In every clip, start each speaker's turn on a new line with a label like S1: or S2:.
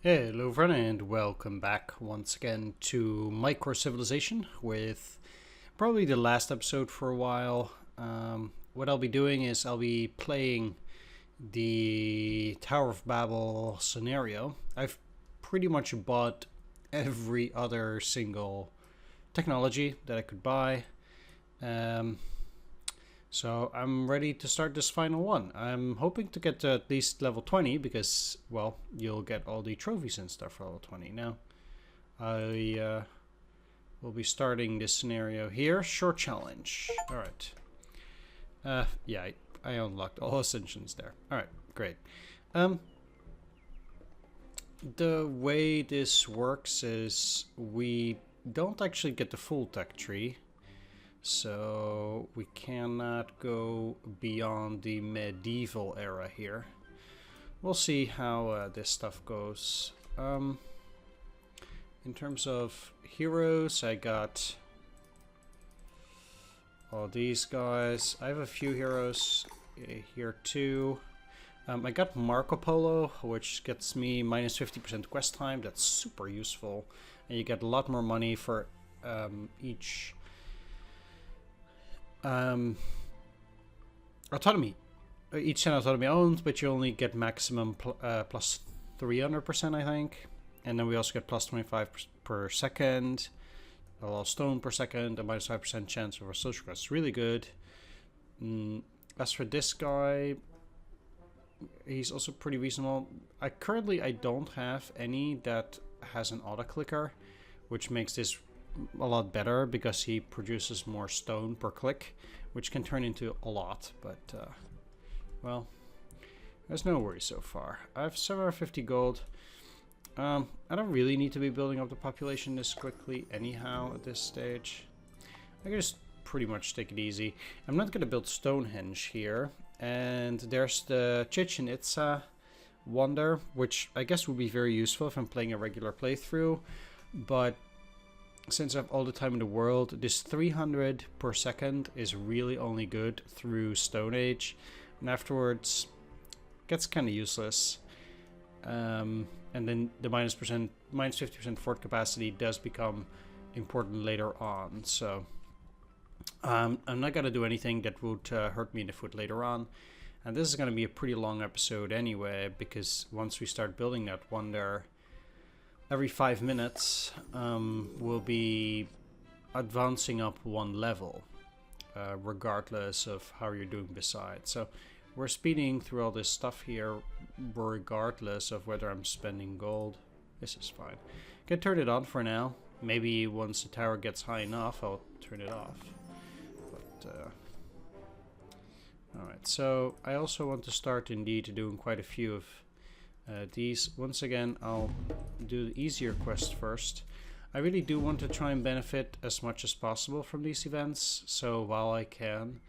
S1: Hello everyone and welcome back once again to Microcivilization with probably the last episode for a while. What I'll be doing is I'll be playing the Tower of Babel scenario. I've pretty much bought every other single technology that I could buy. Um, so I'm ready to start this final one. I'm hoping to get to at least level 20 because, well, you'll get all the trophies and stuff for level 20. Now, I will be starting this scenario here. Short challenge. Alright. Yeah, I unlocked all ascensions there. Alright, great. The way this works is we don't actually get the full tech tree. So we cannot go beyond the medieval era here. We'll see how this stuff goes. In terms of heroes, I got all these guys. I have a few heroes here too. I got Marco Polo, which gets me minus 50% quest time. That's super useful. And you get a lot more money for each autonomy. Each 10 autonomy owned, but you only get maximum plus 300%, I think. And then we also get plus 25 per second, a lot of stone per second, a minus 5% chance of a social quest. Really good. As for this guy, he's also pretty reasonable. I don't have any that has an auto clicker, which makes this a lot better because he produces more stone per click, which can turn into a lot, but well, there's no worries so far. I have 750 gold. I don't really need to be building up the population this quickly anyhow at this stage. I can just pretty much take it easy. I'm not going to build Stonehenge here, and there's the Chichen Itza wonder, which I guess would be very useful if I'm playing a regular playthrough, but since I have all the time in the world, this 300 per second is really only good through Stone Age, and afterwards gets kind of useless. And then the minus 50% fort capacity does become important later on. So I'm not gonna do anything that would hurt me in the foot later on. And this is gonna be a pretty long episode anyway, because once we start building that wonder, every 5 minutes, we'll be advancing up one level, regardless of how you're doing besides. So we're speeding through all this stuff here, regardless of whether I'm spending gold. This is fine. Can turn it on for now. Maybe once the tower gets high enough, I'll turn it off. But alright, so I also want to start indeed doing quite a few of these. Once again, I'll do the easier quest first. I really do want to try and benefit as much as possible from these events, so while I can,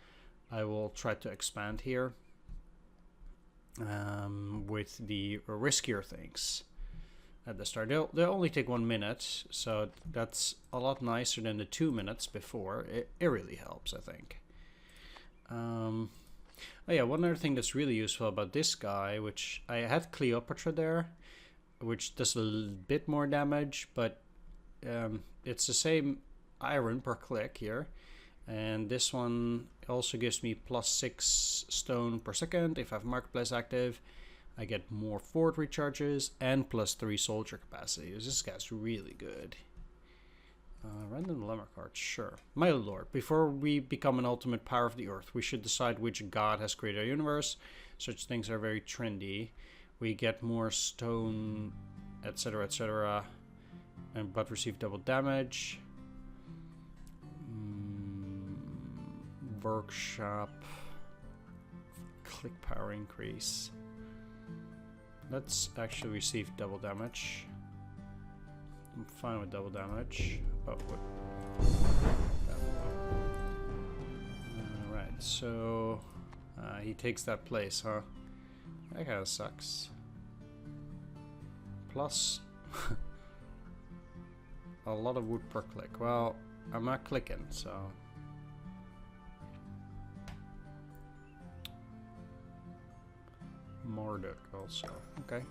S1: I will try to expand here with the riskier things at the start. They'll only take 1 minute, so that's a lot nicer than the 2 minutes before. It really helps, I think. Oh yeah, one other thing that's really useful about this guy, which I had Cleopatra there, which does a little bit more damage, but it's the same iron per click here. And this one also gives me plus 6 stone per second. If I have Marketplace active, I get more fort recharges and plus 3 soldier capacity. This guy's really good. Random lemma card, sure. My lord, before we become an ultimate power of the earth, we should decide which god has created our universe. Such things are very trendy. We get more stone, etc., but receive double damage. Workshop. Click power increase. Let's actually receive double damage. I'm fine with double damage. Oh, what? Alright, so he takes that place, huh? That kinda sucks. Plus a lot of wood per click. Well, I'm not clicking, so Marduk also. Okay.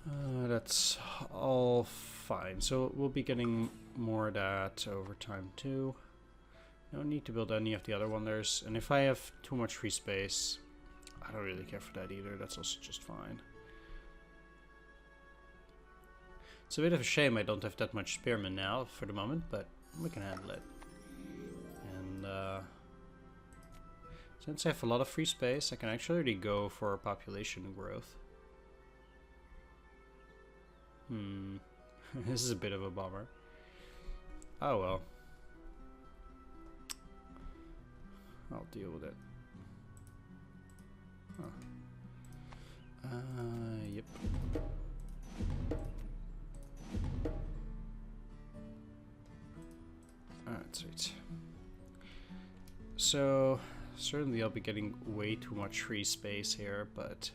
S1: That's all fine. So we'll be getting more of that over time too. No need to build any of the other wonders. And if I have too much free space, I don't really care for that either. That's also just fine. It's a bit of a shame I don't have that much spearmen now for the moment, but we can handle it. And since I have a lot of free space, I can actually go for population growth. This is a bit of a bummer. Oh well. I'll deal with it. Huh. Yep. Alright, sweet. So, certainly I'll be getting way too much free space here, but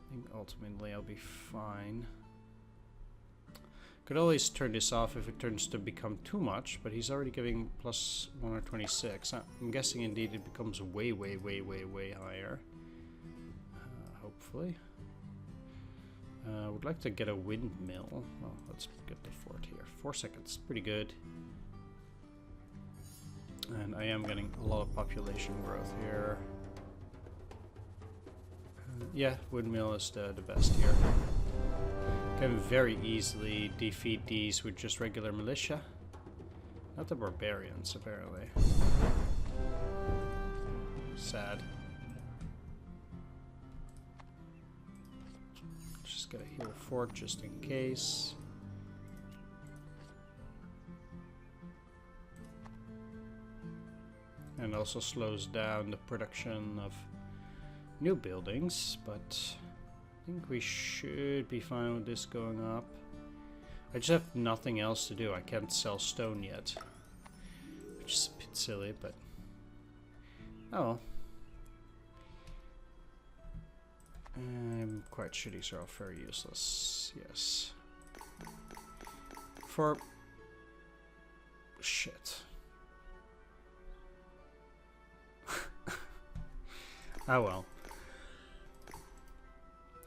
S1: I think ultimately I'll be fine. Could always turn this off if it turns to become too much, but he's already giving plus 126. I'm guessing indeed it becomes way higher. Hopefully. I would like to get a windmill. Well, let's get the fort here. 4 seconds, pretty good. And I am getting a lot of population growth here. Yeah, windmill is the best here. Can very easily defeat these with just regular militia. Not the barbarians, apparently. Sad. Just gotta heal fort just in case. And also slows down the production of new buildings, but I think we should be fine with this going up. I just have nothing else to do. I can't sell stone yet, which is a bit silly, but oh well. I'm quite sure these are all very useless. Yes. For shit. Oh well.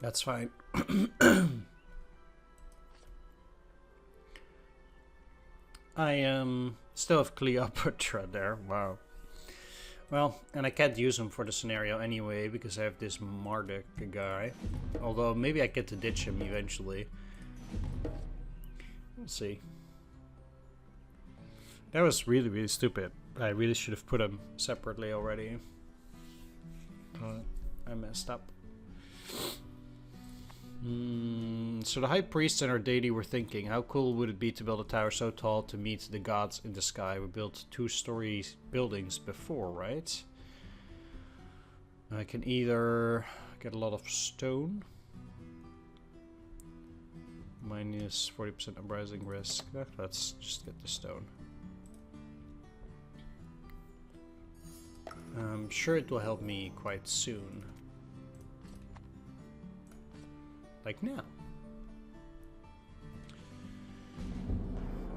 S1: That's fine. I still have Cleopatra there. Wow. Well, and I can't use him for the scenario anyway because I have this Marduk guy. Although maybe I get to ditch him eventually. We'll see. That was really stupid. I really should have put him separately already. I messed up. So the high priest and our deity were thinking, how cool would it be to build a tower so tall to meet the gods in the sky? We built 2-story buildings before, right? I can either get a lot of stone. Minus 40% uprising risk. Let's just get the stone. I'm sure it will help me quite soon. Like now.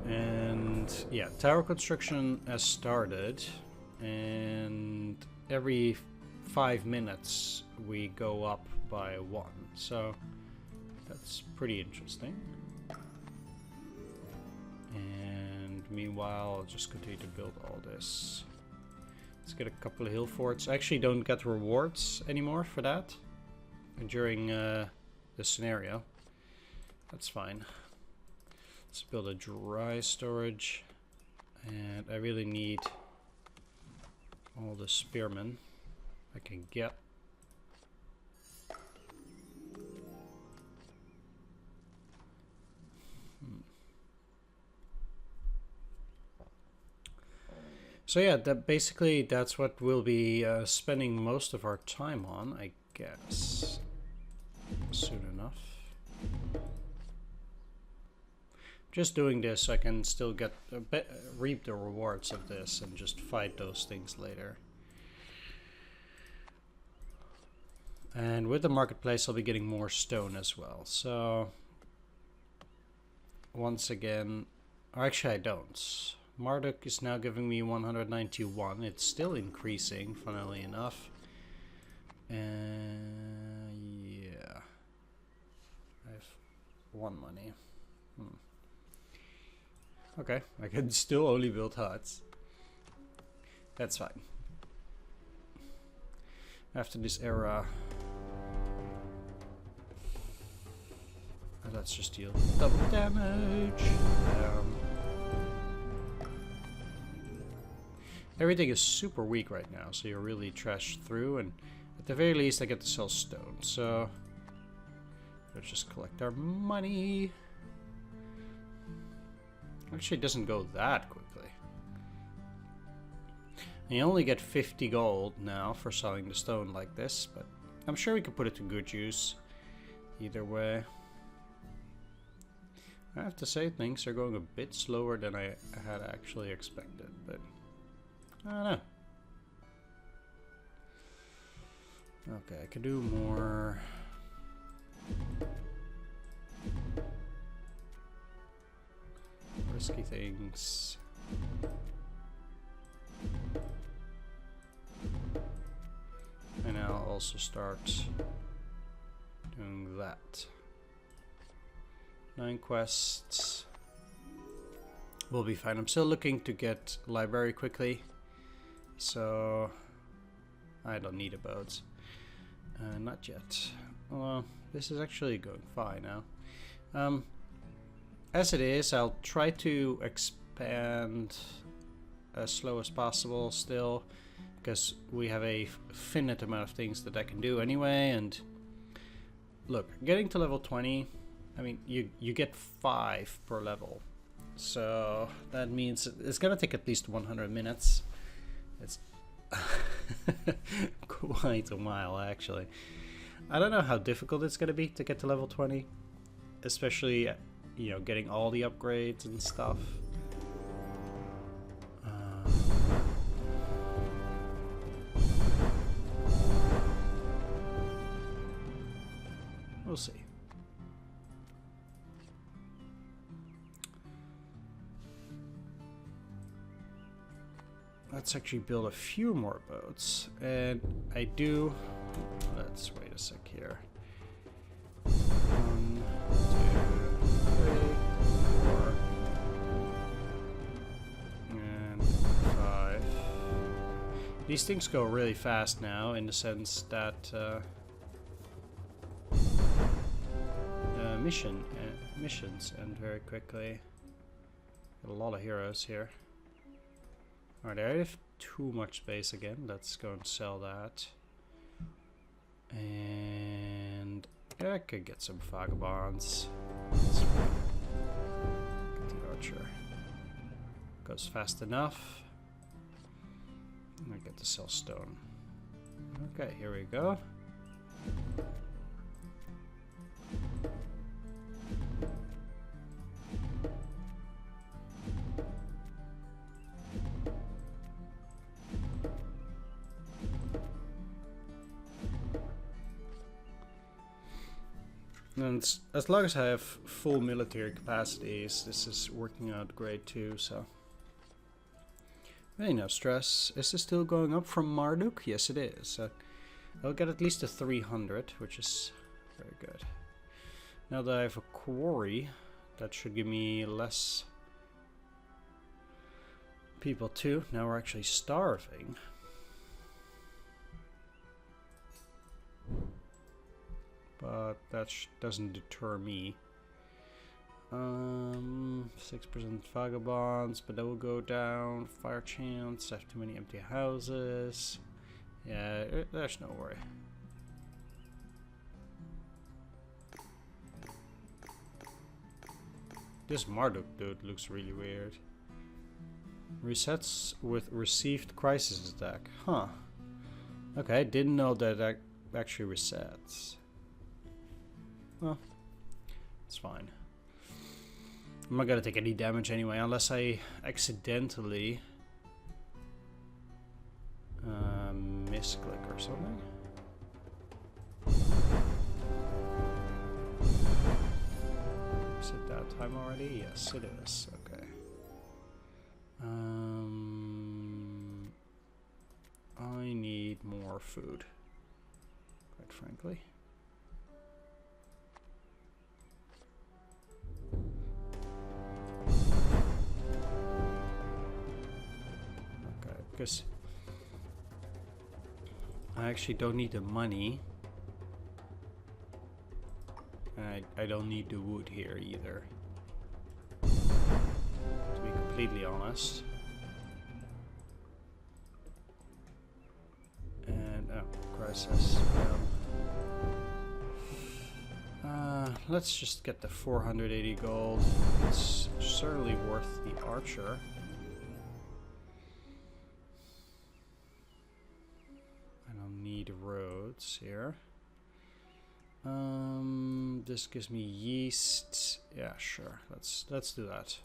S1: And yeah, tower construction has started, and every 5 minutes we go up by 1, so that's pretty interesting. And meanwhile, I'll just continue to build all this. Let's get a couple of hill forts. I actually don't get rewards anymore for that during this scenario. That's fine. Let's build a dry storage, and I really need all the spearmen I can get. So yeah, basically that's what we'll be spending most of our time on, I guess, soon enough. Just doing this so I can still get reap the rewards of this and just fight those things later. And with the marketplace I'll be getting more stone as well. So once again, or actually I don't. Marduk is now giving me 191. It's still increasing, funnily enough. Yeah. 1 money. Okay, I can still only build huts. That's fine. After this era, let's just deal double damage. Everything is super weak right now, so you're really trashed through, and at the very least I get to sell stone, so let's just collect our money. Actually, it doesn't go that quickly. And you only get 50 gold now for selling the stone like this, but I'm sure we could put it to good use either way. I have to say things are going a bit slower than I had actually expected, but I don't know. Okay, I could do more. Risky things. And I'll also start doing that. 9 quests. We'll be fine. I'm still looking to get library quickly, so I don't need a boat. Not yet. Well, this is actually going fine now. As it is, I'll try to expand as slow as possible still, because we have a finite amount of things that I can do anyway. And look, getting to level 20, I mean, you get 5 per level, so that means it's gonna take at least 100 minutes. It's quite a while, actually. I don't know how difficult it's gonna be to get to level 20, especially, you know, getting all the upgrades and stuff. We'll see. Let's actually build a few more boats, and I do. Let's wait a sec here. 1, 2, 3, 4, and 5. These things go really fast now, in the sense that missions end very quickly. Got a lot of heroes here. Alright, I have too much space again. Let's go and sell that. And I could get some vagabonds. Get the archer. Goes fast enough. And I get to sell stone. Okay, here we go. And as long as I have full military capacities, this is working out great too, so. Hey, no stress. Is this still going up from Marduk? Yes, it is. I'll get at least a 300, which is very good. Now that I have a quarry, that should give me less people too. Now we're actually starving. But that doesn't deter me. 6% vagabonds, but that will go down. Fire chance, I have too many empty houses. Yeah, there's no worry. This Marduk dude looks really weird. Resets with received crisis attack. Huh. Okay, I didn't know that that actually resets. Well, it's fine. I'm not gonna take any damage anyway, unless I accidentally misclick or something. Is it that time already? Yes, it is. Okay. I need more food, quite frankly. because I actually don't need the money. I don't need the wood here either, to be completely honest. And oh, crisis. Let's just get the 480 gold. It's certainly worth the archer. I don't need roads here. This gives me yeast. Yeah, sure. Let's do that.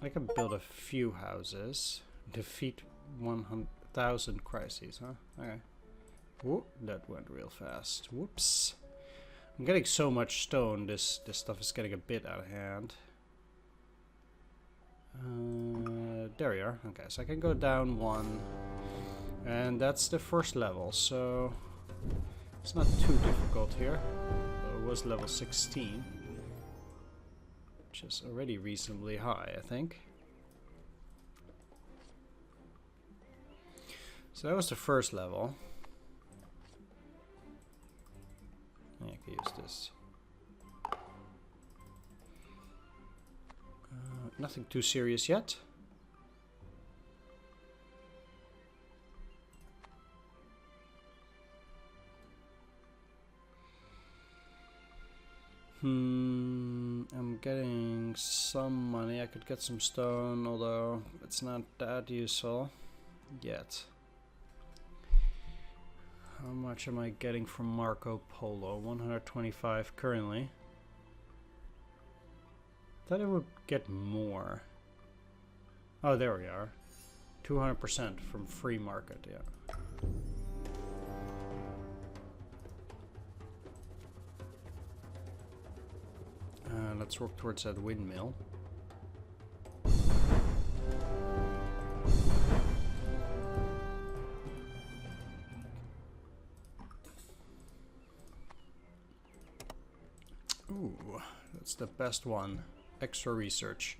S1: I can build a few houses. Defeat 100,000 crises, huh? Okay. Whoop, that went real fast. Whoops. I'm getting so much stone, this stuff is getting a bit out of hand. There we are. Okay, so I can go down one. And that's the first level, so it's not too difficult here. It was level 16. Which is already reasonably high, I think. So that was the first level. Yeah, I can use this. Nothing too serious yet. I'm getting some money. I could get some stone, although it's not that useful yet. How much am I getting from Marco Polo? 125 currently. Thought I would get more. Oh, there we are. 200% from free market, yeah. Let's work towards that windmill. Ooh, that's the best one. Extra research.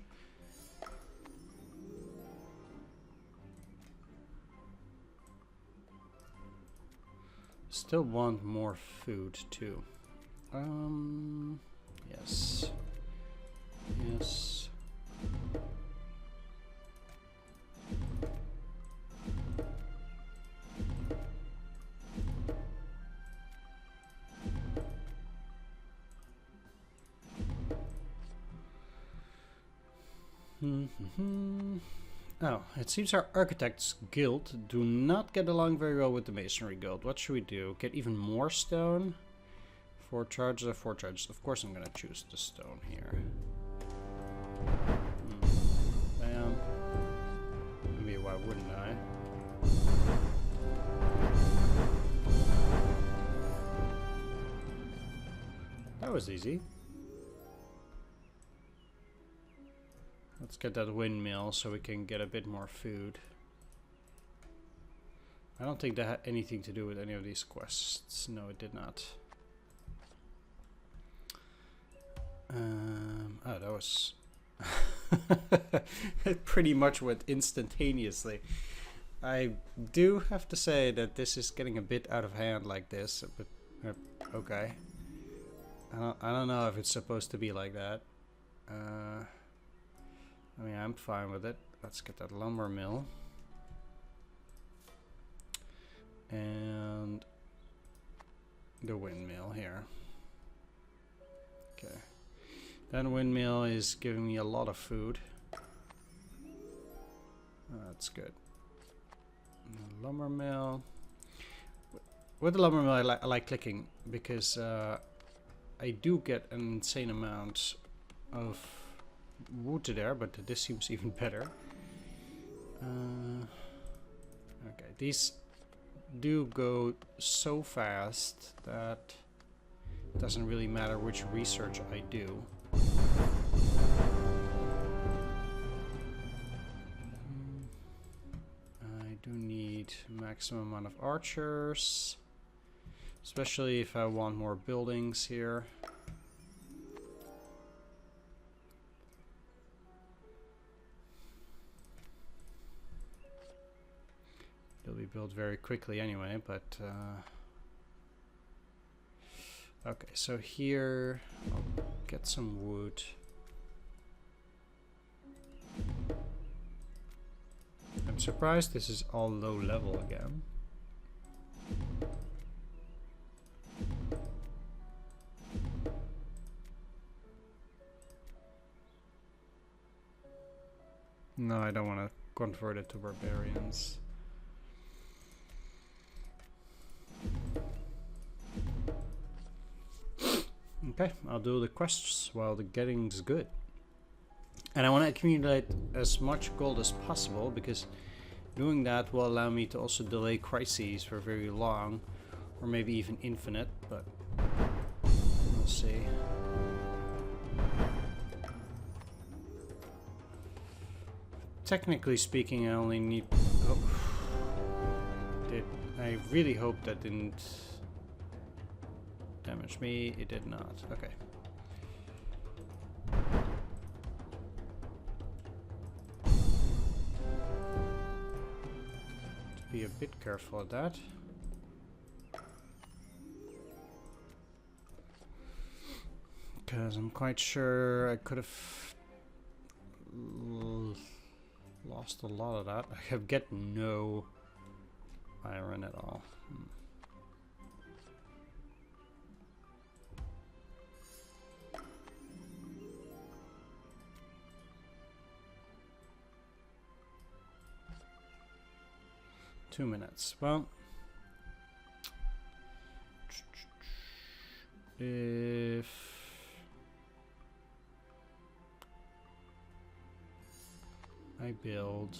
S1: Still want more food too. Yes. Yes. Oh, it seems our Architects Guild do not get along very well with the Masonry Guild. What should we do? Get even more stone? 4 charges or 4 charges? Of course I'm gonna choose the stone here. Bam. Maybe why wouldn't I? That was easy. Let's get that windmill so we can get a bit more food. I don't think that had anything to do with any of these quests. No, it did not. Oh, that was... it pretty much went instantaneously. I do have to say that this is getting a bit out of hand like this, but okay. I don't know if it's supposed to be like that. I mean, I'm fine with it. Let's get that lumber mill. And the windmill here. Okay. That windmill is giving me a lot of food. That's good. The lumber mill. With the lumber mill, I like clicking because I do get an insane amount of wood there, but this seems even better. Okay, these do go so fast that it doesn't really matter which research I do. do need maximum amount of archers, especially if I want more buildings here. They'll be built very quickly anyway, but okay, so here I'll get some wood. I'm surprised this is all low level again. No, I don't want to convert it to barbarians. Okay, I'll do the quests while the getting's good. And I want to accumulate as much gold as possible, because doing that will allow me to also delay crises for very long, or maybe even infinite, but we'll see. Technically speaking, I only need... Oh. I really hope that didn't damage me. It did not. Okay. Be a bit careful of that. Because I'm quite sure I could have lost a lot of that. I have get no iron at all. 2 minutes. Well, if I build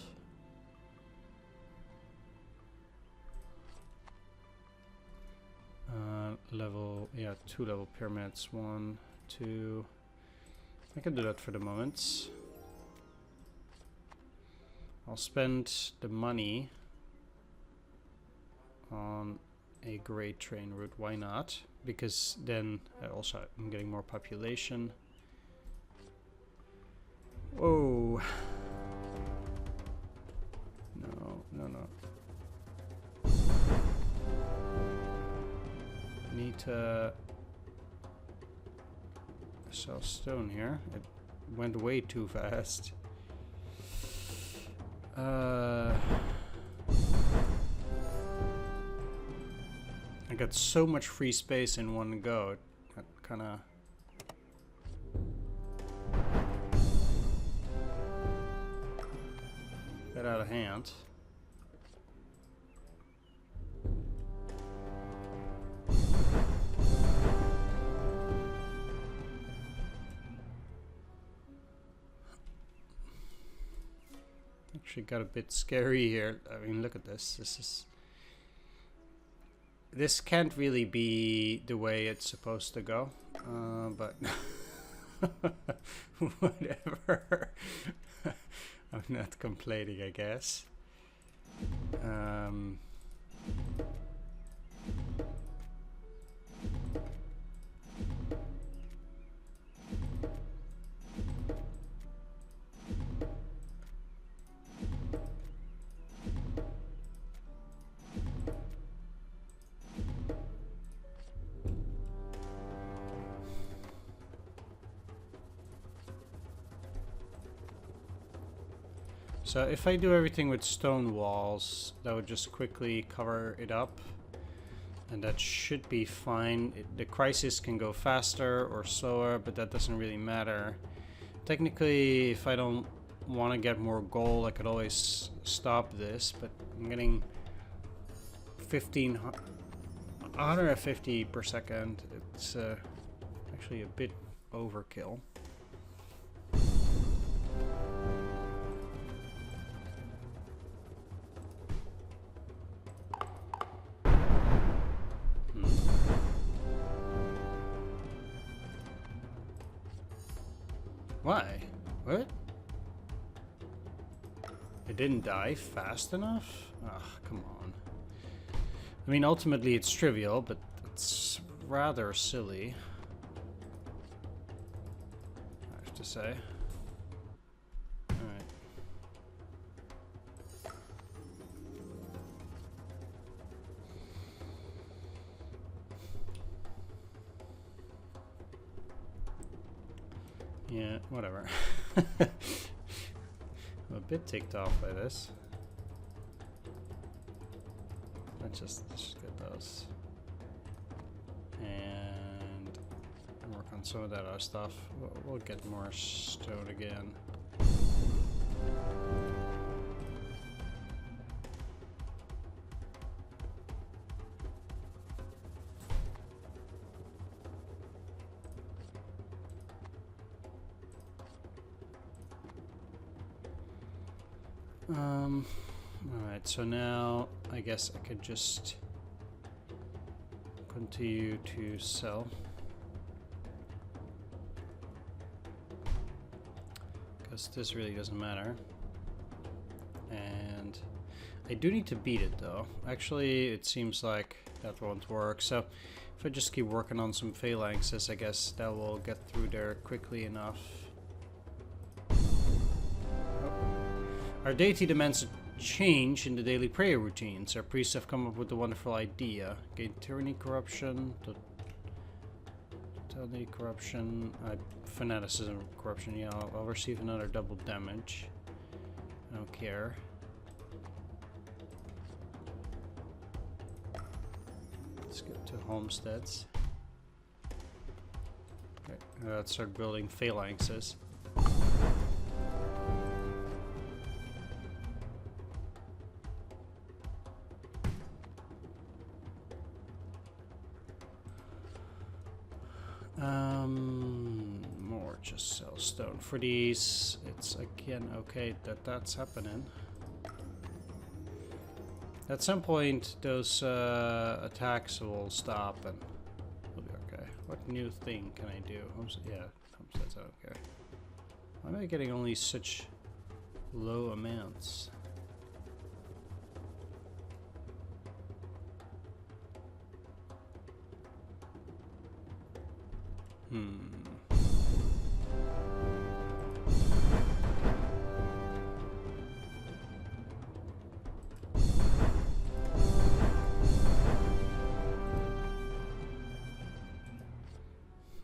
S1: level, yeah, 2 level pyramids, 1, 2. I can do that for the moment. I'll spend the money on a great train route. Why not? Because then I also am getting more population. Whoa. No, no, no. Need to sell stone here. It went way too fast. I got so much free space in one go. That kind of got out of hand. Actually got a bit scary here. I mean, look at this. This can't really be the way it's supposed to go, but whatever. I'm not complaining, I guess. So if I do everything with stone walls, that would just quickly cover it up, and that should be fine. The crisis can go faster or slower, but that doesn't really matter. Technically, if I don't want to get more gold, I could always stop this, but I'm getting 150 per second. It's actually a bit overkill. Why? What? It didn't die fast enough? Ugh, come on. I mean, ultimately it's trivial, but it's rather silly, I have to say. Alright. Yeah, whatever. I'm a bit ticked off by this. Let's just get those. And work on some of that other stuff. We'll get more stone again. Alright, so now I guess I could just continue to sell. Because this really doesn't matter. And I do need to beat it though. Actually, it seems like that won't work. So if I just keep working on some phalanxes, I guess that will get through there quickly enough. Our deity demands a change in the daily prayer routines. Our priests have come up with a wonderful idea. Gain tyranny, corruption, totality, corruption, fanaticism, corruption. Yeah, I'll receive another double damage. I don't care. Let's get to homesteads. Okay, let's start building phalanxes. More just sell stone for these. It's again okay that that's happening. At some point, those attacks will stop and we'll be okay. What new thing can I do? Yeah, homesteads, I don't care. Why am I getting only such low amounts?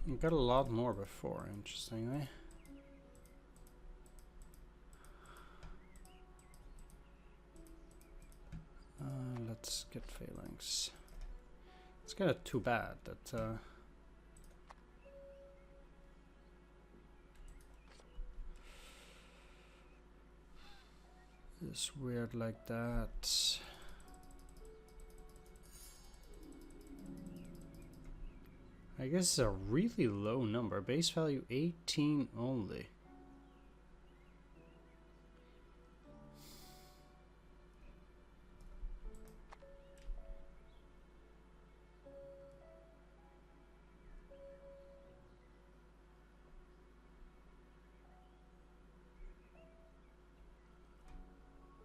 S1: I got a lot more before, interestingly. Let's get phalanx. It's kind of too bad that it's weird like that. I guess it's a really low number. Base value 18 only.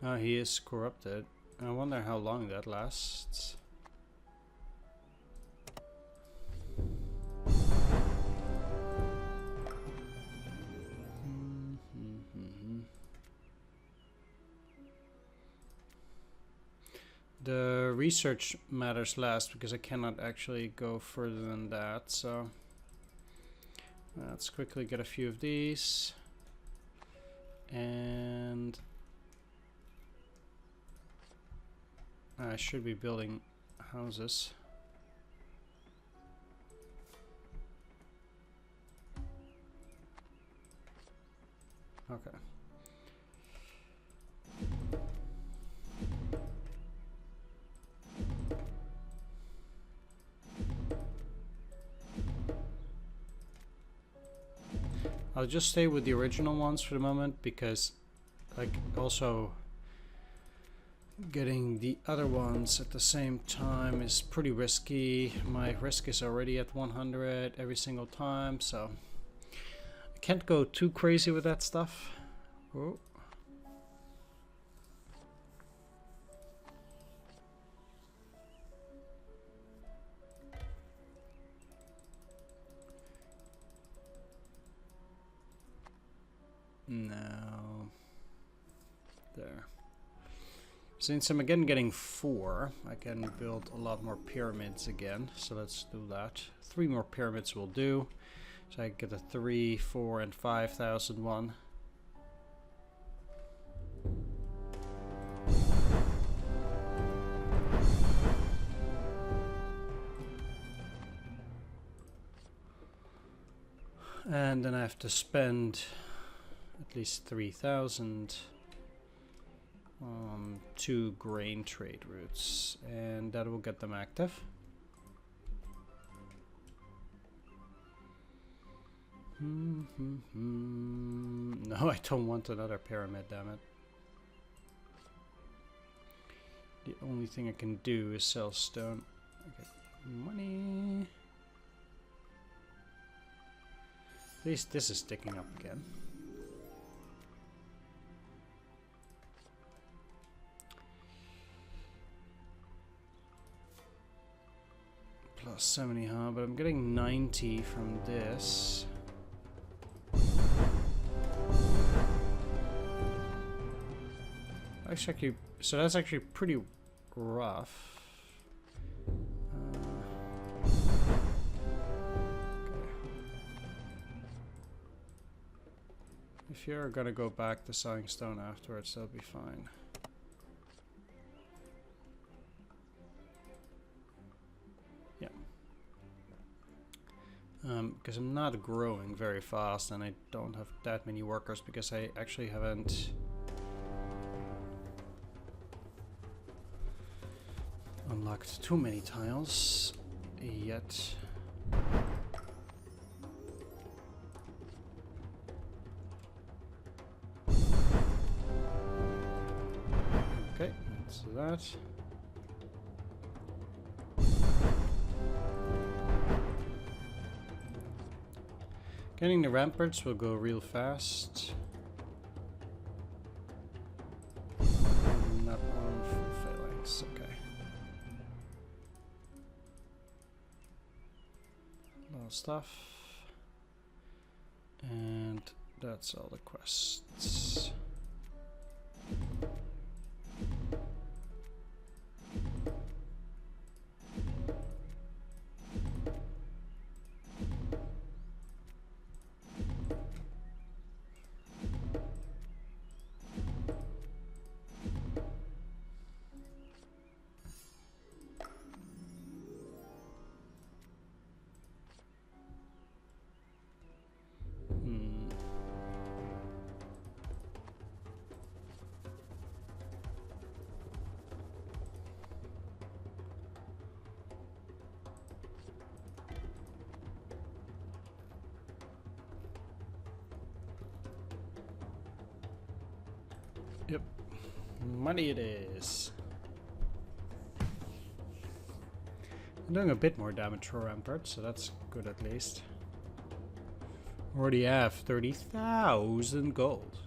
S1: Oh, he is corrupted. I wonder how long that lasts. The research matters last because I cannot actually go further than that, so let's quickly get a few of these. And I should be building houses. Okay. I'll just stay with the original ones for the moment because, like, also getting the other ones at the same time is pretty risky. My risk is already at 100 every single time, so I can't go too crazy with that stuff. Oh. Since I'm again getting 4, I can build a lot more pyramids again. So let's do that. 3 more pyramids will do. So I get a 3, 4, and 5,000 one. And then I have to spend at least 3,000 on 2 grain trade routes, and that will get them active. No, I don't want another pyramid, damn it. The only thing I can do is sell stone. I get money. At least this is sticking up again. Plus 70, huh? But I'm getting 90 from this. Actually, so that's actually pretty rough. If you're gonna go back to selling stone afterwards, that'll be fine. Yeah. Because I'm not growing very fast and I don't have that many workers because I actually haven't unlocked too many tiles yet. Okay, so that. Getting the ramparts will go real fast. Not on full phalanx, okay. A lot of stuff. And that's all the quests. Yep, money it is. I'm doing a bit more damage for rampart, so that's good at least. Already have 30,000 gold.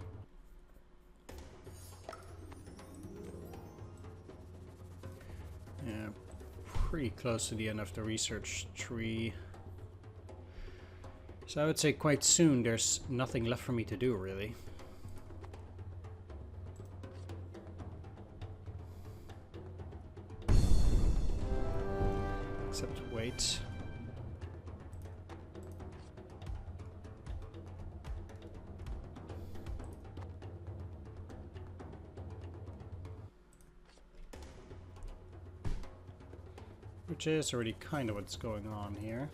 S1: Yeah, pretty close to the end of the research tree. So I would say quite soon there's nothing left for me to do, really. Except wait. Which is already kind of what's going on here.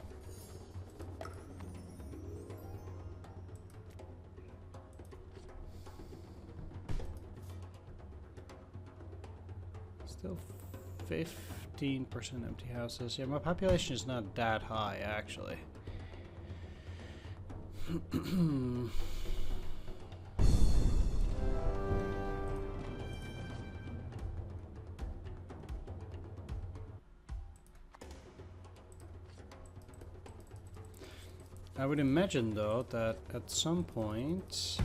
S1: Still 15% empty houses. Yeah, my population is not that high, actually. I would imagine, though, that at some point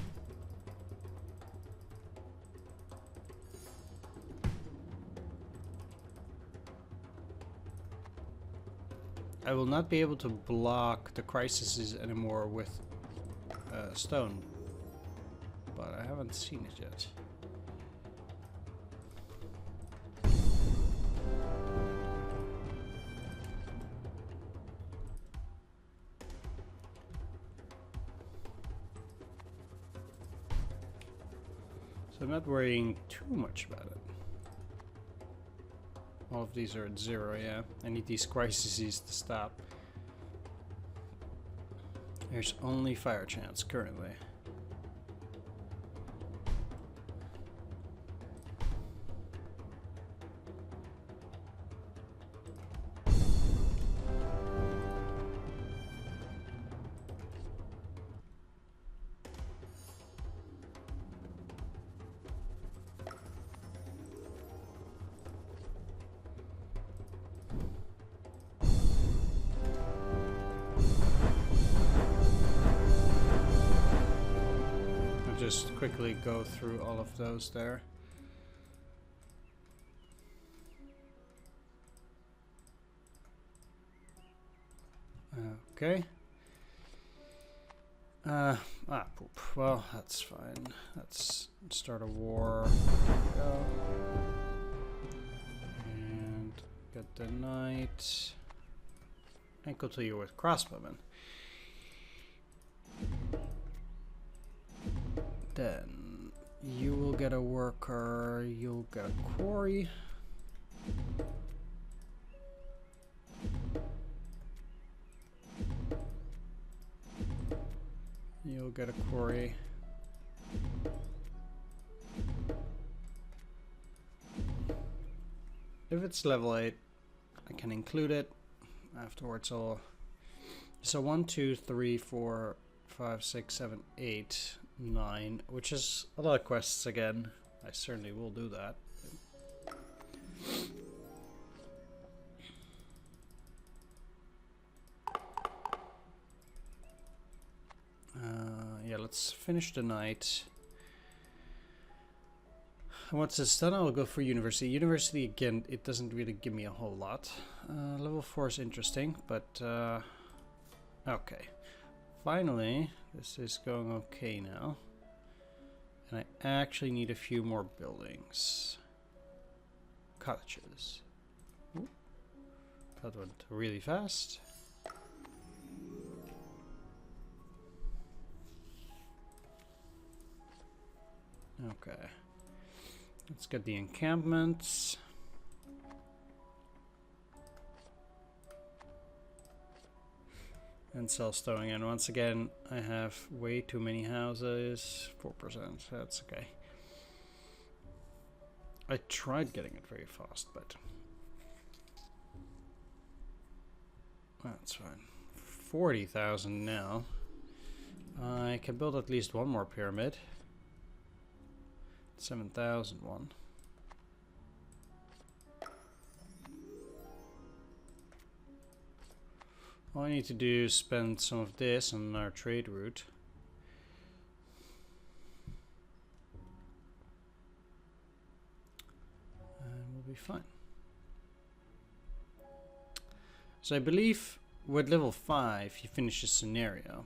S1: I will not be able to block the crises anymore with stone, but I haven't seen it yet. So I'm not worrying too much about it. All of these are at 0, yeah. I need these crises to stop. There's only fire chance currently. Just quickly go through all of those there. Okay. Poop. Well, that's fine. Let's start a war. There we go. And get the knight. And continue with crossbowmen. Then you will get a worker, you'll get a quarry. You'll get a quarry. If it's level 8, I can include it. Afterwards I'll... So 1, 2, 3, 4, 5, 6, 7, 8, 9, which is a lot of quests again. I certainly will do that. Yeah, let's finish the night. Once it's done, I'll go for university. University, again, it doesn't really give me a whole lot. Level 4 is interesting, but okay. Finally, this is going okay now. And I actually need a few more buildings. Cottages. Ooh. That went really fast. Okay. Let's get the encampments. And sell stowing, and once again I have way too many houses. 4%, that's okay. I tried getting it very fast, but that's fine. 40,000 now. I can build at least one more pyramid. 7,001. All I need to do is spend some of this on our trade route. And we'll be fine. So I believe with level 5 you finish the scenario.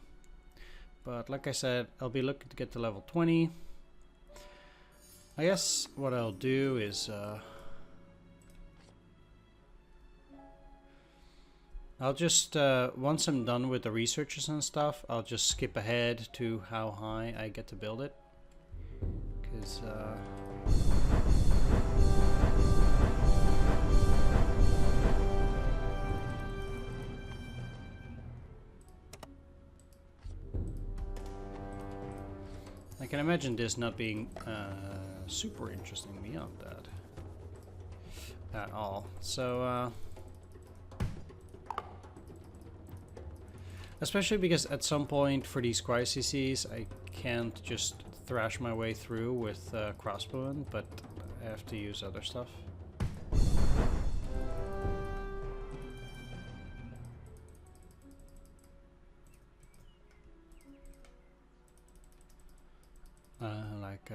S1: But like I said, I'll be looking to get to level 20. I guess what I'll do is I'll just, once I'm done with the researches and stuff, I'll just skip ahead to how high I get to build it. Because, I can imagine this not being super interesting beyond that at all. So, especially because at some point for these crises I can't just thrash my way through with crossbowmen, but I have to use other stuff. Like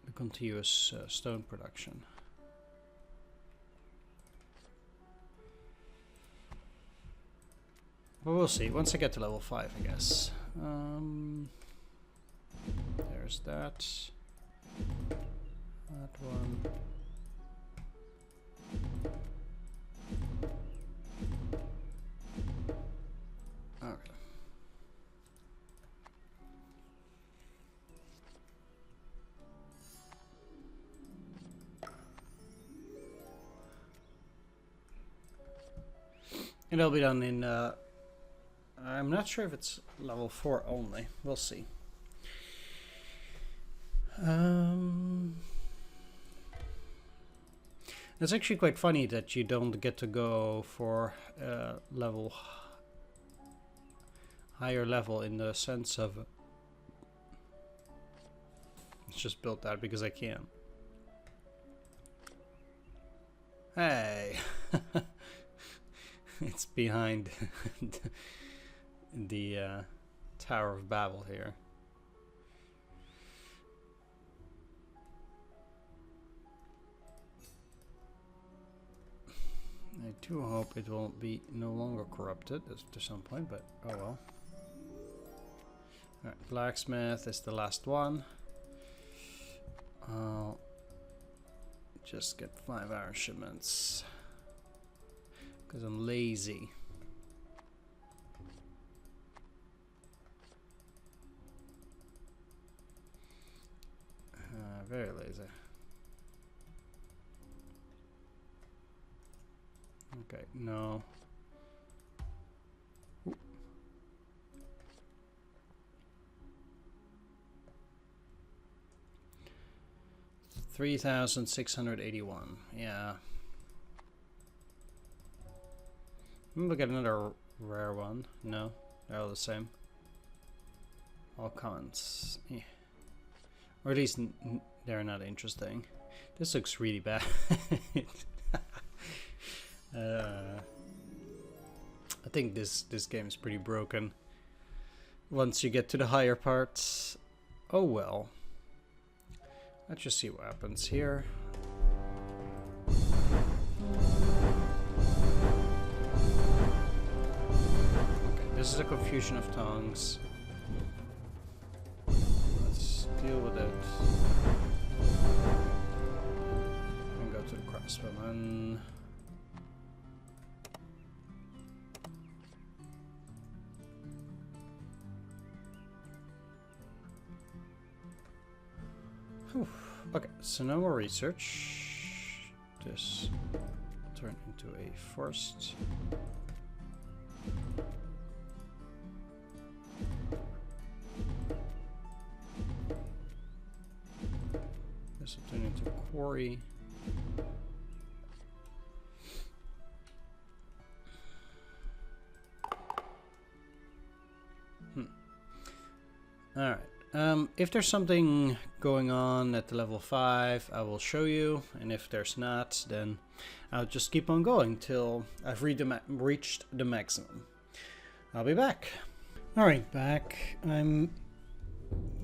S1: the continuous stone production. But we'll see, once I get to level 5, I guess. There's that. That one. Okay. And it'll be done in, I'm not sure if it's level 4 only. We'll see. It's actually quite funny that you don't get to go for higher level in the sense of let's just build that because I can. Hey, it's behind the Tower of Babel here. I do hope it will be no longer corrupted to some point, but oh well. Alright, blacksmith is the last one. I'll just get 5 iron shipments because I'm lazy. Very lazy. Okay, no. Ooh. 3,681. Yeah. Maybe we'll get another rare one. No, they're all the same. All cons. Yeah. Or at least they're not interesting. This looks really bad. I think this game is pretty broken. Once you get to the higher parts, oh well. Let's just see what happens here. Okay, this is a confusion of tongues. Let's deal with it. And go to the crossbowman. Okay, so no more research. This turn into a forest. This will turn into a quarry. All right. If there's something going on at the level 5, I will show you, and if there's not, then I'll just keep on going till I've reached the maximum. I'll be back. Alright, back. I'm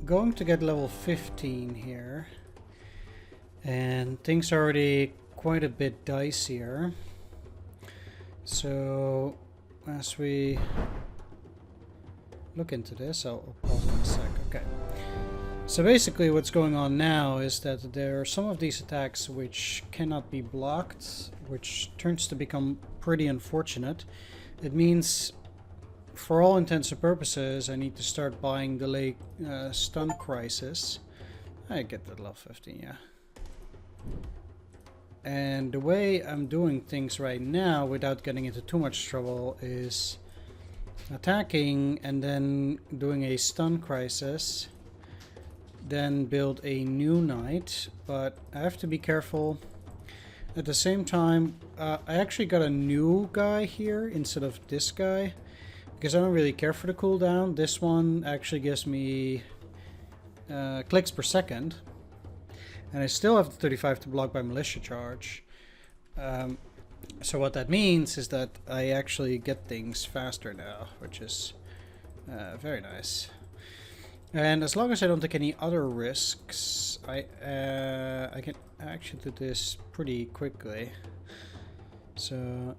S1: going to get level 15 here, and things are already quite a bit dicier. So, as we look into this, I'll pause in a sec. Okay. So basically what's going on now is that there are some of these attacks which cannot be blocked, which turns to become pretty unfortunate. It means, for all intents and purposes, I need to start buying delay stun crisis. I get that level 15, yeah. And the way I'm doing things right now, without getting into too much trouble, is attacking and then doing a stun crisis, then build a new knight, but I have to be careful. At the same time, I actually got a new guy here instead of this guy, because I don't really care for the cooldown. This one actually gives me clicks per second, and I still have the 35 to block by militia charge. So what that means is that I actually get things faster now, which is very nice. And as long as I don't take any other risks, I can actually do this pretty quickly. So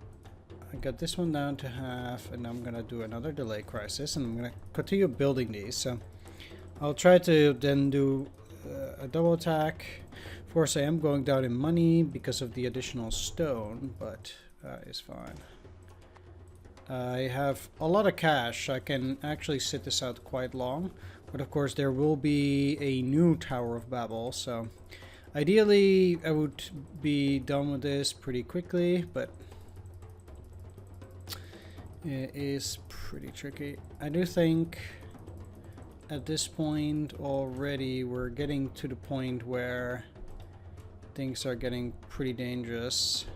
S1: I got this one down to half, and I'm gonna do another delay crisis, and I'm gonna continue building these. So I'll try to then do a double attack. Of course, I am going down in money because of the additional stone, but it's fine. I have a lot of cash. I can actually sit this out quite long, but of course there will be a new Tower of Babel, so ideally I would be done with this pretty quickly, but It is pretty tricky. I do think at this point already we're getting to the point where things are getting pretty dangerous.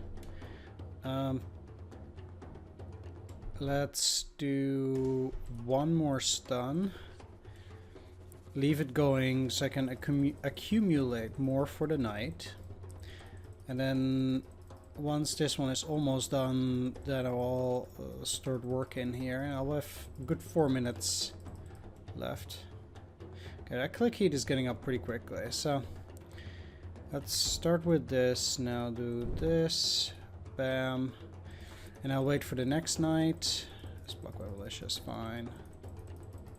S1: Let's do one more stun. Leave it going so I can accumulate more for the night. And then once this one is almost done, then I'll start working here. And I'll have a good 4 minutes left. Okay, that click heat is getting up pretty quickly. So let's start with this. Now do this. Bam. And I'll wait for the next night. This block Babel is fine.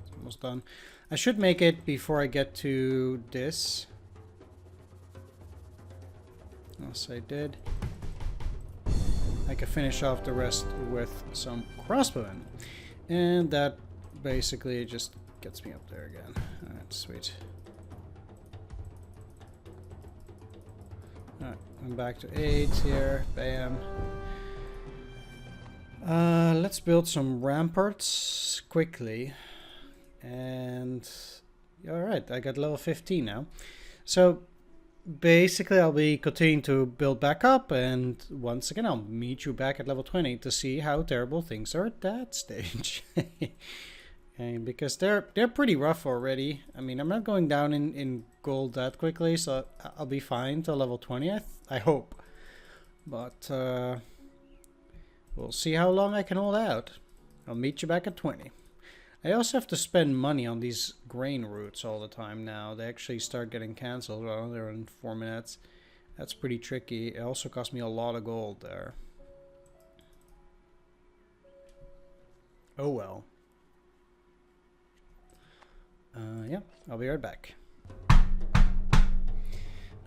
S1: It's almost done. I should make it before I get to this. Yes, I did. I can finish off the rest with some crossbowmen. And that basically just gets me up there again. Alright, sweet. Alright, I'm back to 8 here. Bam. Let's build some ramparts quickly. And alright, I got level 15 now. So basically I'll be continuing to build back up, and once again I'll meet you back at level 20 to see how terrible things are at that stage. And because they're pretty rough already. I mean, I'm not going down in gold that quickly, so I'll be fine till level 20, I hope. But we'll see how long I can hold out. I'll meet you back at 20. I also have to spend money on these grain routes all the time now. They actually start getting cancelled. Well, they're in 4 minutes. That's pretty tricky. It also cost me a lot of gold there. Oh well. Yeah, I'll be right back.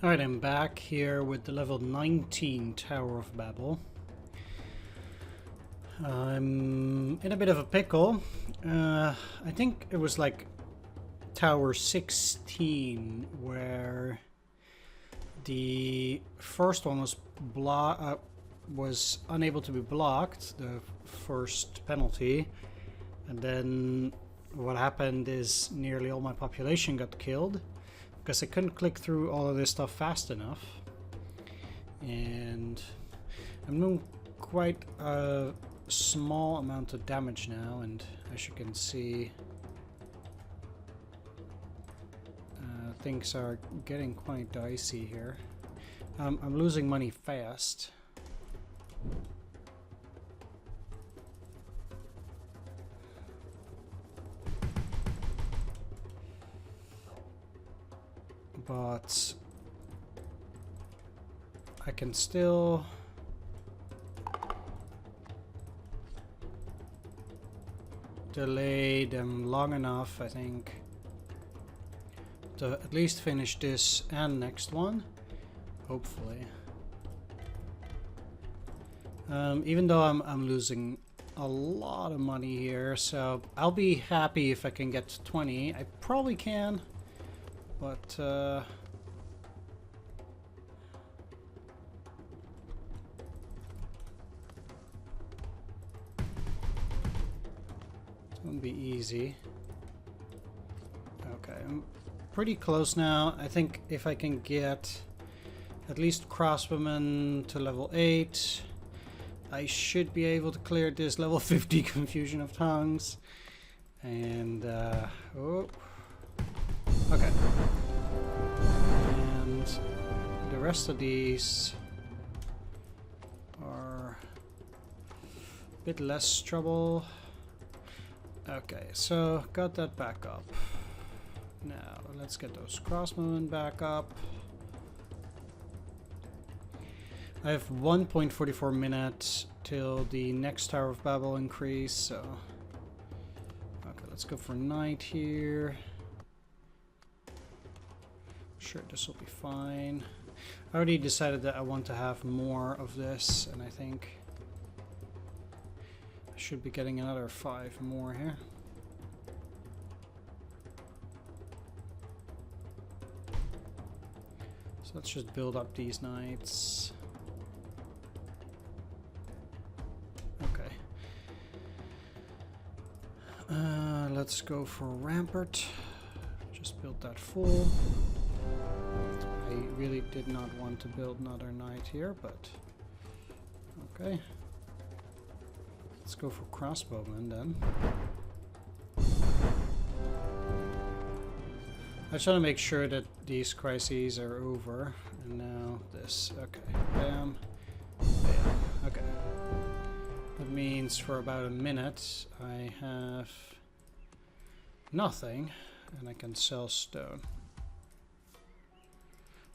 S1: Alright, I'm back here with the level 19 Tower of Babel. I'm in a bit of a pickle. I think it was like Tower 16 where the first one was unable to be blocked, the first penalty, and then what happened is nearly all my population got killed because I couldn't click through all of this stuff fast enough. And I'm doing quite a small amount of damage now, and as you can see, things are getting quite dicey here. I'm losing money fast. But I can still delay them long enough, I think, to at least finish this and next one, hopefully. Even though I'm losing a lot of money here, so I'll be happy if I can get to 20. I probably can, but won't be easy. Okay, I'm pretty close now. I think if I can get at least crossbowmen to level 8, I should be able to clear this level 50 Confusion of Tongues. And oh, okay. And the rest of these are a bit less trouble. Okay, so got that back up. Now let's get those crossbowmen back up. I have 1.44 minutes till the next Tower of Babel increase, so okay, let's go for night here. Sure, this will be fine. I already decided that I want to have more of this, and I think should be getting another 5 more here. So let's just build up these nights. Okay. let's go for Rampart. Just build that full. I really did not want to build another knight here, but okay. Let's go for crossbowmen then. I just want to make sure that these crises are over. And now this. Okay. Bam. Bam. Okay. That means for about a minute I have nothing and I can sell stone.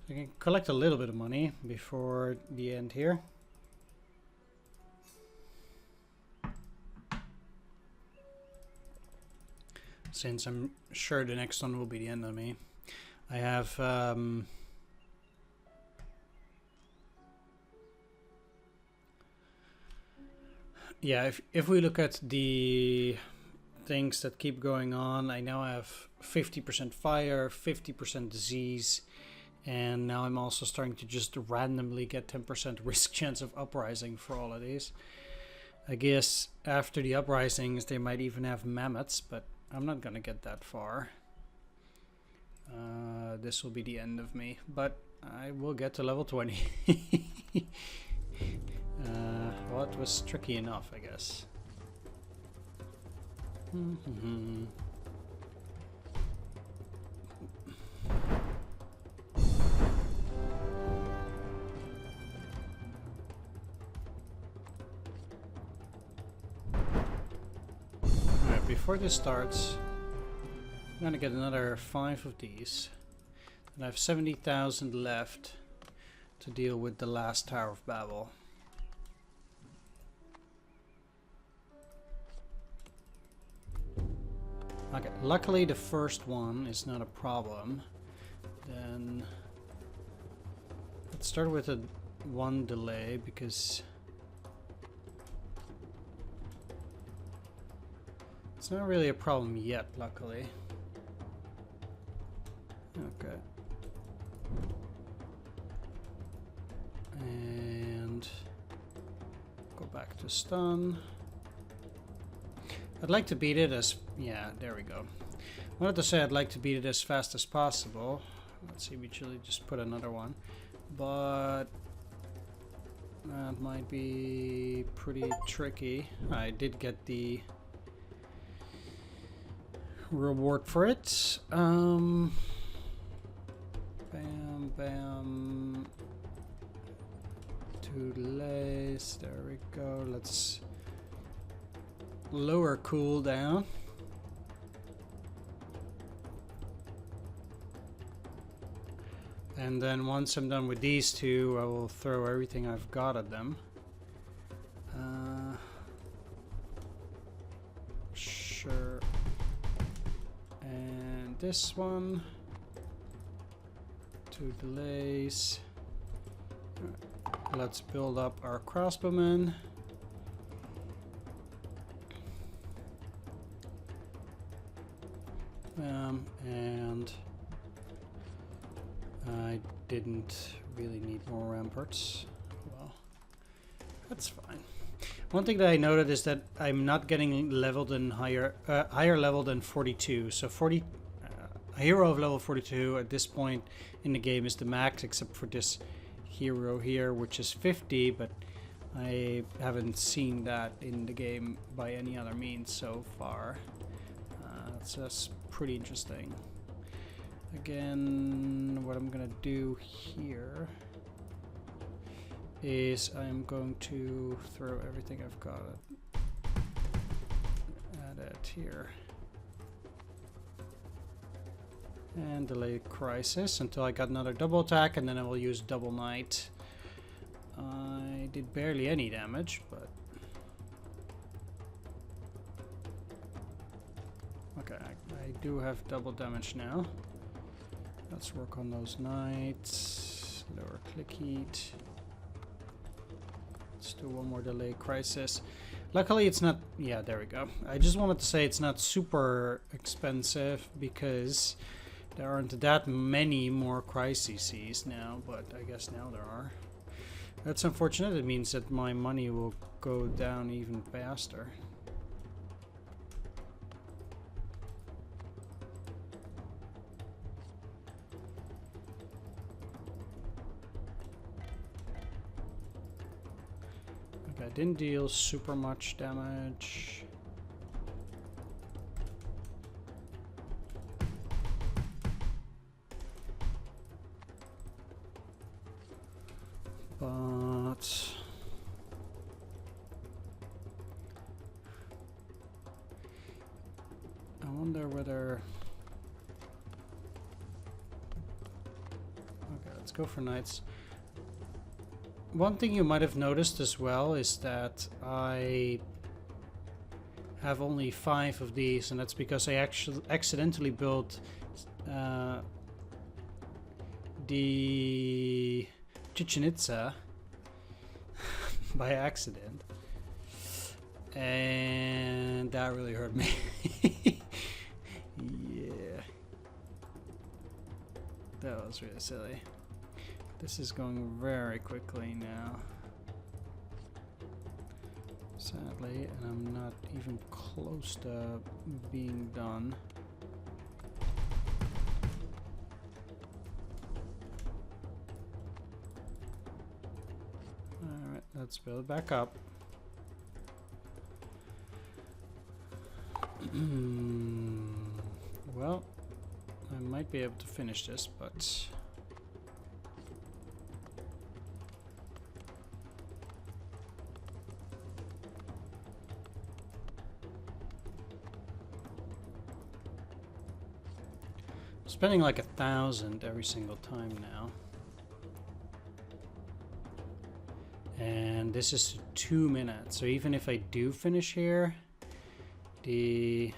S1: I can collect a little bit of money before the end here. Since I'm sure the next one will be the end of me. I have yeah, if we look at the things that keep going on, I now have 50% fire, 50% disease, and now I'm also starting to just randomly get 10% risk chance of uprising for all of these. I guess after the uprisings they might even have mammoths, but I'm not gonna get that far. This will be the end of me, but I will get to level 20. Well, it was tricky enough, I guess. Alright, before this starts, I'm gonna get another 5 of these. And I have 70,000 left to deal with the last Tower of Babel. Okay, luckily the first one is not a problem. Then let's start with a 1 delay because it's not really a problem yet, luckily. Okay. And go back to stun. I'd like to beat it as... yeah, there we go. I wanted to say I'd like to beat it as fast as possible. Let's see, we should just put another one. But that might be pretty tricky. I did get the reward for it. Bam, bam. 2 delays. There we go. Let's lower cooldown. And then once I'm done with these two, I will throw everything I've got at them. Sure. And this one. 2 delays. Let's build up our crossbowmen. And I didn't really need more ramparts. Well, that's fine. One thing that I noted is that I'm not getting leveled in higher level than 42. So 40, a hero of level 42 at this point in the game is the max, except for this hero here, which is 50. But I haven't seen that in the game by any other means so far. So that's pretty interesting. Again, what I'm gonna do here is I'm going to throw everything I've got at it here. And delay crisis until I got another double attack, and then I will use double knight. I did barely any damage, but okay, I do have double damage now. Let's work on those knights. Lower click heat. Let's do one more delay crisis. Luckily it's not... yeah, there we go. I just wanted to say it's not super expensive because there aren't that many more crises now, but I guess now there are. That's unfortunate. It means that my money will go down even faster. Okay, didn't deal super much damage. But I wonder whether... Okay, let's go for knights. One thing you might have noticed as well is that I have only 5 of these, and that's because I actually accidentally built the Chichen Itza by accident, and that really hurt me. Yeah, that was really silly. This is going very quickly now, sadly, and I'm not even close to being done. Alright, let's build it back up. Well, I might be able to finish this, but... spending like 1,000 every single time now. And this is 2 minutes, so even if I do finish here, the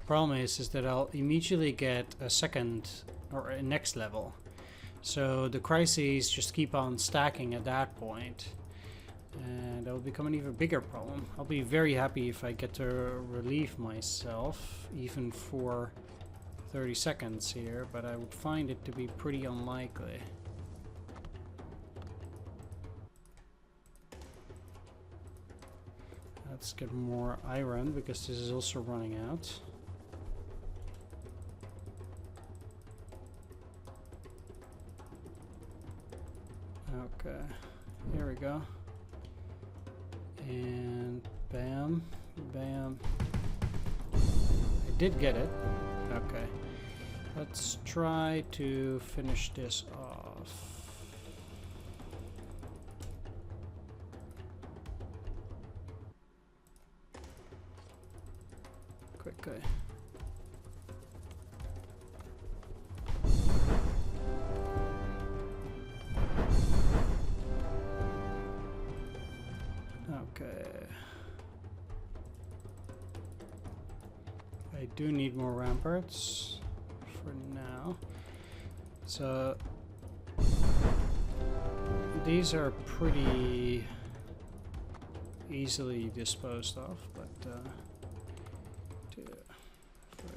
S1: problem is that I'll immediately get a second or a next level. So the crises just keep on stacking at that point. And that will become an even bigger problem. I'll be very happy if I get to relieve myself, even for 30 seconds here, but I would find it to be pretty unlikely. Let's get more iron, because this is also running out. Okay, here we go. And bam, bam. I did get it. Okay. Let's try to finish this off. Quickly. Okay. I do need more ramparts for now. So these are pretty easily disposed of, but 2, 3.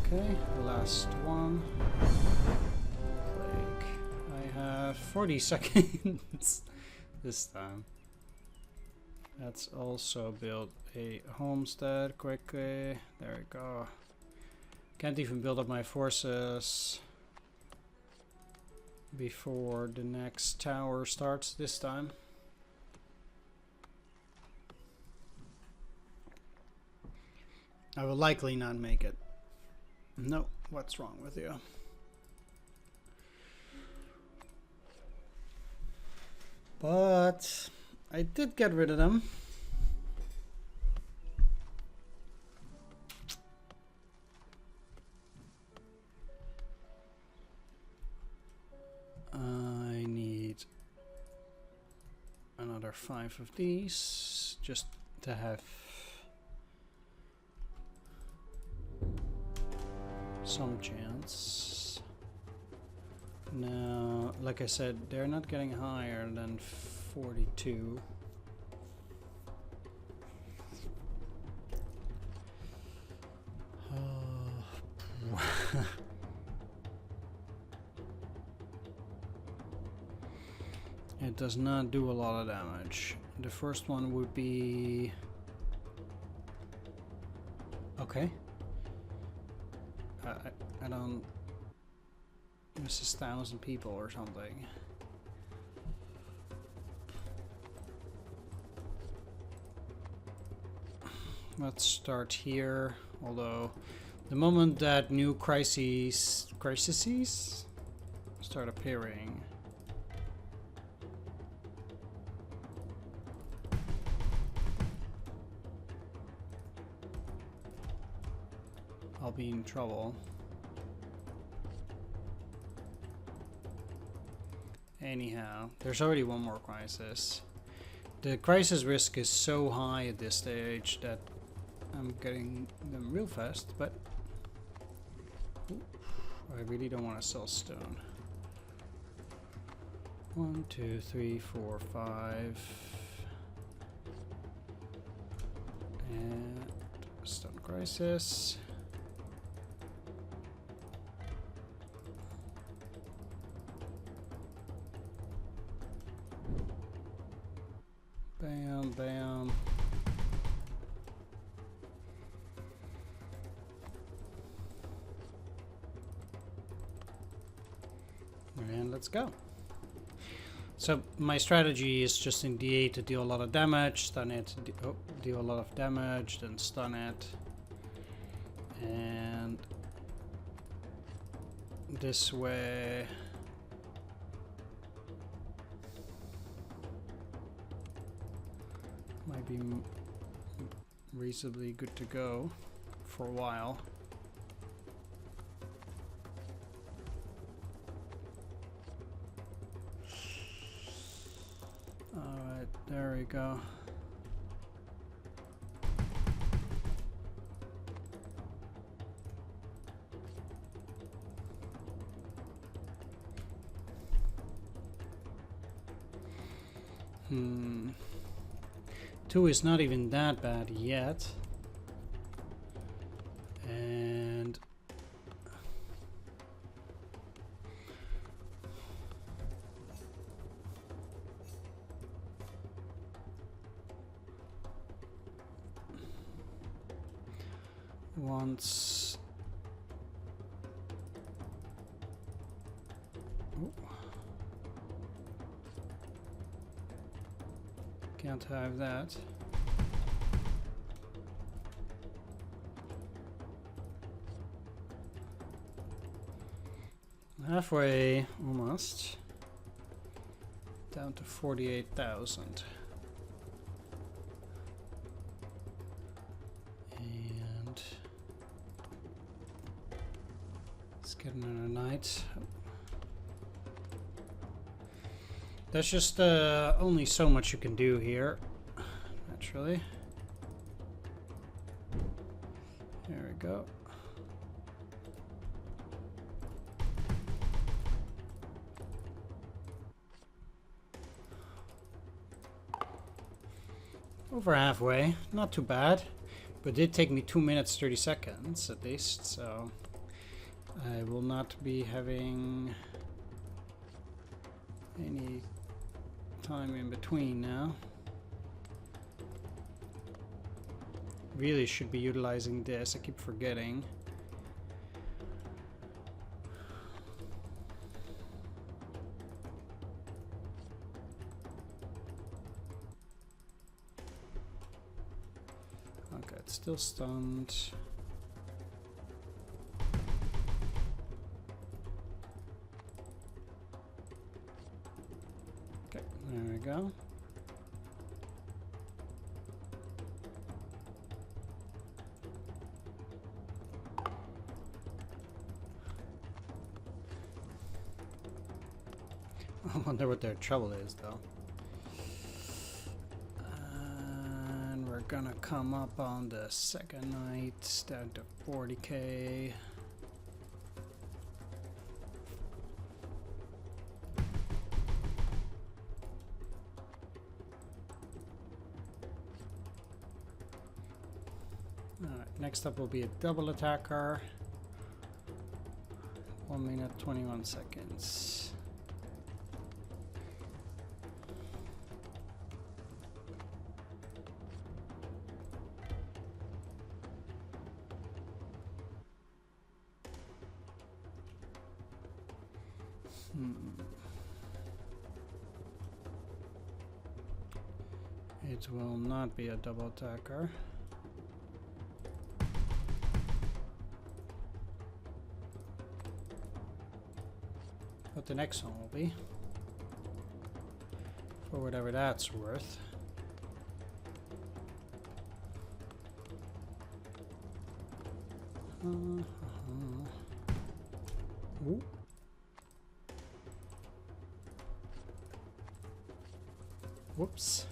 S1: Okay, last one. I have 40 seconds this time. Let's also build a homestead quickly. There we go. Can't even build up my forces before the next tower starts this time. I will likely not make it. No, what's wrong with you? But I did get rid of them. I need another 5 of these just to have some chance. Now, like I said, they're not getting higher than 42. It does not do a lot of damage. The first one would be... Okay. I don't... This is 1,000 people or something. Let's start here, although the moment that new crises start appearing, I'll be in trouble. Anyhow, there's already one more crisis. The crisis risk is so high at this stage that I'm getting them real fast, but I really don't want to sell stone. 1, 2, 3, 4, 5. And stone crisis. Bam, bam. And let's go. So my strategy is just in D8 to deal a lot of damage, stun it, deal a lot of damage, then stun it. And this way might be reasonably good to go for a while. Alright, there we go. Two is not even that bad yet. And once can't have that. Halfway, almost. Down to 48,000. And let's get another night. There's just only so much you can do here, naturally. There we go. Over halfway, not too bad, but it did take me 2 minutes 30 seconds at least, so I will not be having any time in between now. Really should be utilizing this, I keep forgetting. Okay, it's still stunned. Okay, there we go. I wonder what their trouble is, though. And we're gonna come up on the second night, down to 40k. Alright, next up will be a double attacker. 1 minute, 21 seconds. It will not be a double attacker. But the next one will be. For whatever that's worth. Ooh. Whoops.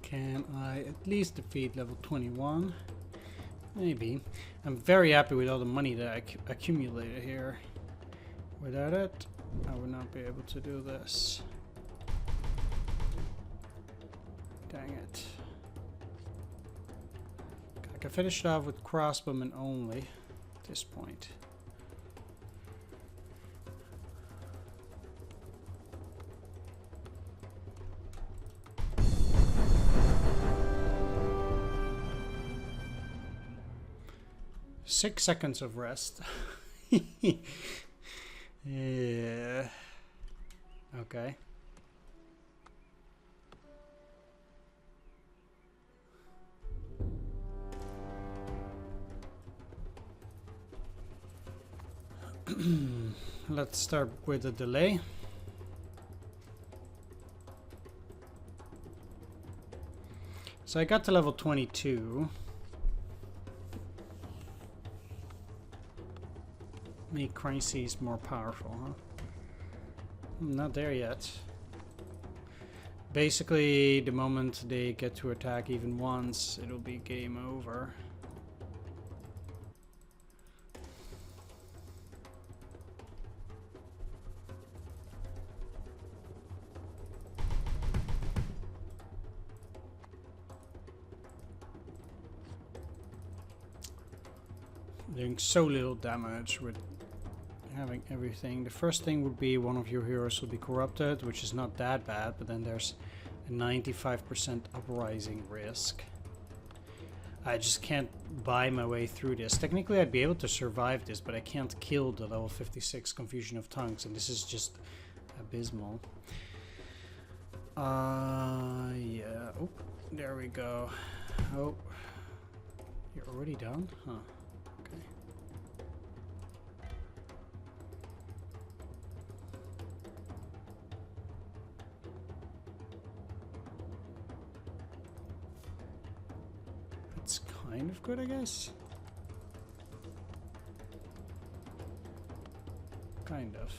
S1: Can I at least defeat level 21? Maybe. I'm very happy with all the money that I accumulated here. Without it, I would not be able to do this. Dang it. I can finish it off with crossbowmen only at this point. Six seconds of rest. Yeah. Okay. Let's start with a delay. So I got to level 22. Make crises more powerful, huh? I'm not there yet. Basically, the moment they get to attack even once, it'll be game over. Doing so little damage with having everything. The first thing would be one of your heroes will be corrupted, which is not that bad, but then there's a 95% uprising risk. I just can't buy my way through this. Technically I'd be able to survive this, but I can't kill the level 56 Confusion of Tongues, and this is just abysmal. Yeah. Oh, there we go. Oh, you're already done? Huh. Okay. That's kind of good, I guess. Kind of.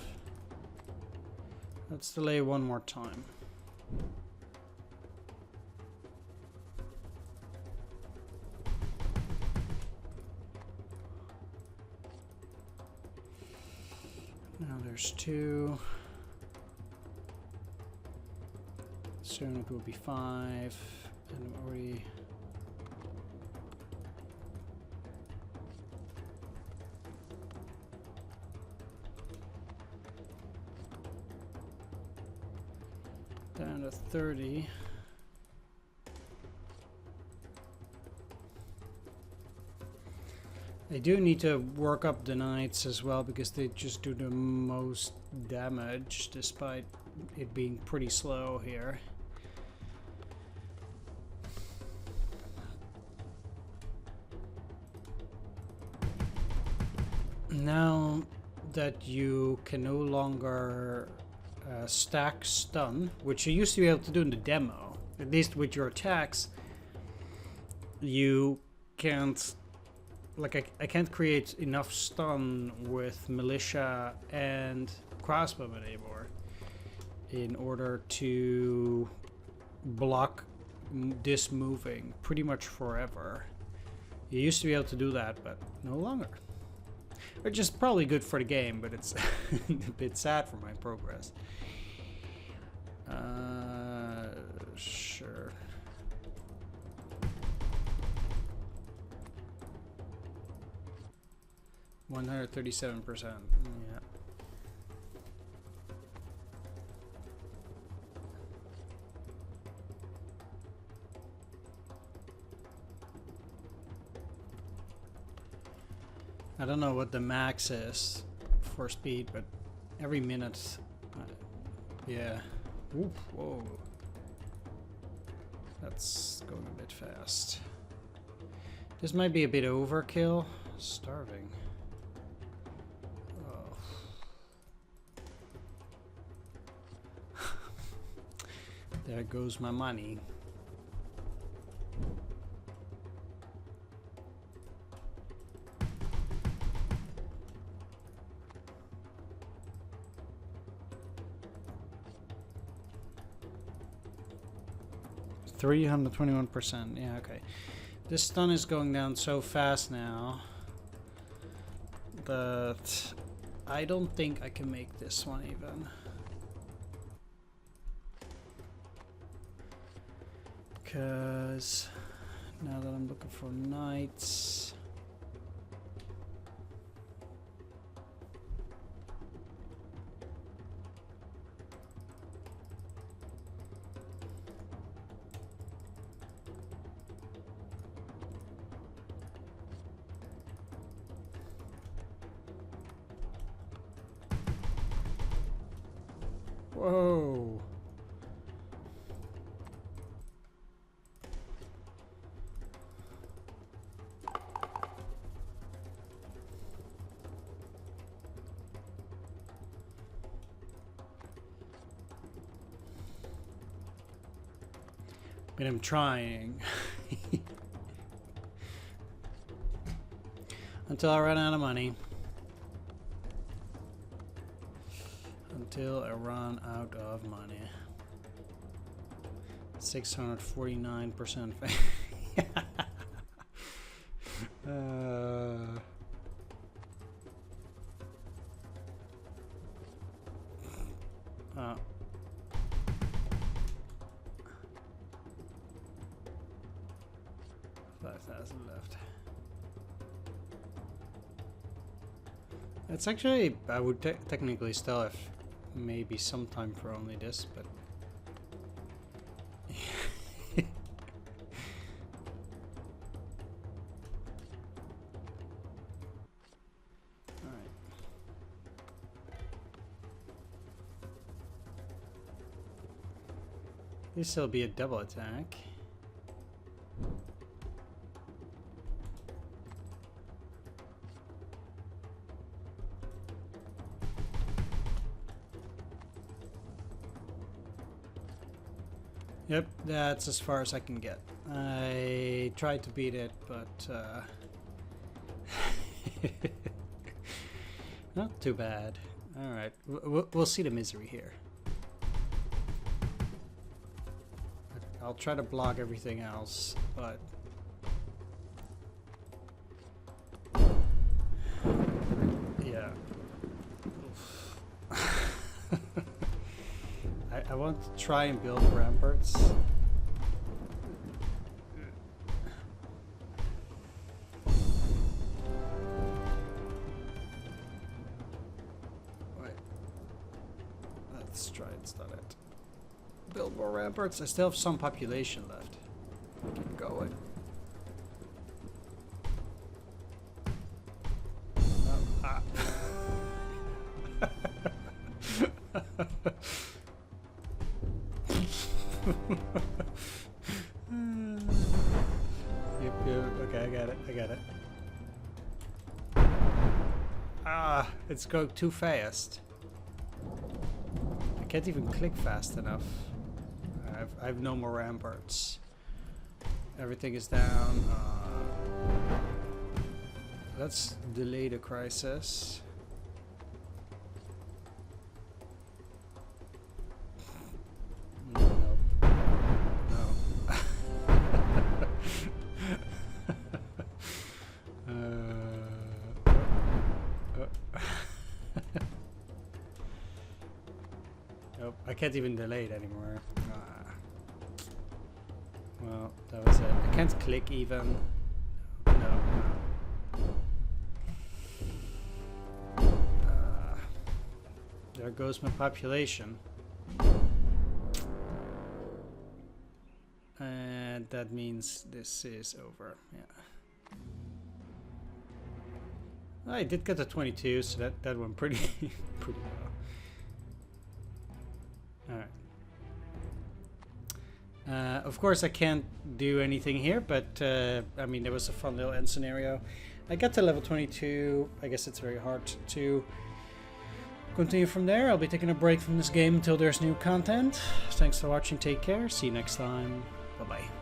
S1: Let's delay one more time. Now there's two. Soon it will be 5. And I'm already... down to 30. I do need to work up the knights as well, because they just do the most damage despite it being pretty slow here. Now that you can no longer stack stun, which you used to be able to do in the demo, at least with your attacks, you can't, like I can't create enough stun with militia and crossbowmen anymore in order to block this moving pretty much forever. You used to be able to do that, but no longer. Which is probably good for the game, but it's a bit sad for my progress. Sure. $137%. Yeah. I don't know what the max is for speed, but every minute, yeah. Oof, whoa. That's going a bit fast. This might be a bit overkill. Starving. Oh. There goes my money. $321%. Yeah, okay. This stun is going down so fast now that I don't think I can make this one even. Because now that I'm looking for knights. Whoa. But I'm trying. Until I run out of money. Until I run out of money. 649%. Oh. 5,000 left. It's actually, I would technically still have maybe some time for only this, but alright. This will be a double attack. Yep, that's as far as I can get. I tried to beat it, but not too bad. All right, we'll see the misery here. I'll try to block everything else, but yeah. I want to try and build ramparts. Wait. Let's try and start it. Build more ramparts. I still have some population left. Keep going. Oh, ah. Yep. Okay, I got it. Ah, it's going too fast. I can't even click fast enough. I have no more ramparts. Everything is down. Let's delay the crisis. I can't even delay it anymore. Well, that was it. I can't click even. No. There goes my population. And that means this is over. Yeah. I did get to 22, so that went pretty pretty well. Alright. Of course I can't do anything here, but I mean, there was a fun little end scenario. I got to level 22. I guess it's very hard to continue from there. I'll be taking a break from this game until there's new content. Thanks for watching, take care, see you next time, bye bye.